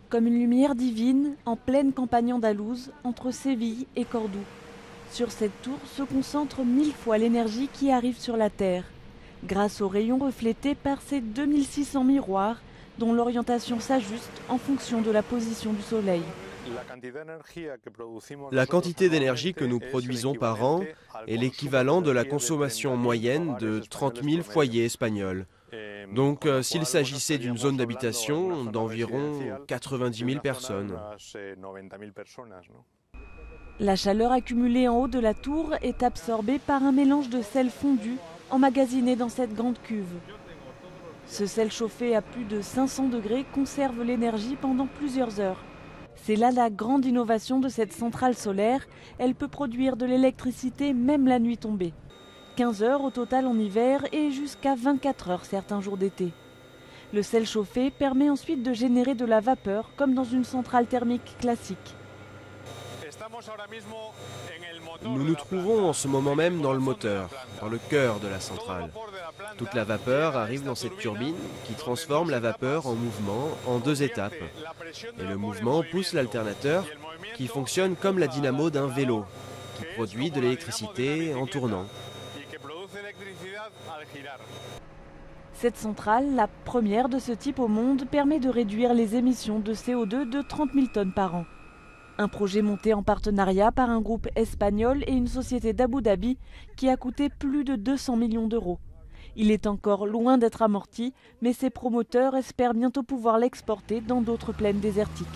Comme une lumière divine, en pleine campagne andalouse, entre Séville et Cordoue. Sur cette tour se concentre 1000 fois l'énergie qui arrive sur la Terre, grâce aux rayons reflétés par ces 2600 miroirs, dont l'orientation s'ajuste en fonction de la position du Soleil. La quantité d'énergie que nous produisons par an est l'équivalent de la consommation moyenne de 30 000 foyers espagnols. Donc, s'il s'agissait d'une zone d'habitation d'environ 90 000 personnes. La chaleur accumulée en haut de la tour est absorbée par un mélange de sel fondu emmagasiné dans cette grande cuve. Ce sel chauffé à plus de 500 degrés conserve l'énergie pendant plusieurs heures. C'est là la grande innovation de cette centrale solaire. Elle peut produire de l'électricité même la nuit tombée. 15 heures au total en hiver et jusqu'à 24 heures certains jours d'été. Le sel chauffé permet ensuite de générer de la vapeur comme dans une centrale thermique classique. Nous nous trouvons en ce moment même dans le moteur, dans le cœur de la centrale. Toute la vapeur arrive dans cette turbine qui transforme la vapeur en mouvement en 2 étapes. Et le mouvement pousse l'alternateur qui fonctionne comme la dynamo d'un vélo, qui produit de l'électricité en tournant. Cette centrale, la première de ce type au monde, permet de réduire les émissions de CO2 de 30 000 tonnes par an. Un projet monté en partenariat par un groupe espagnol et une société d'Abu Dhabi qui a coûté plus de 200 millions d'euros. Il est encore loin d'être amorti, mais ses promoteurs espèrent bientôt pouvoir l'exporter dans d'autres plaines désertiques.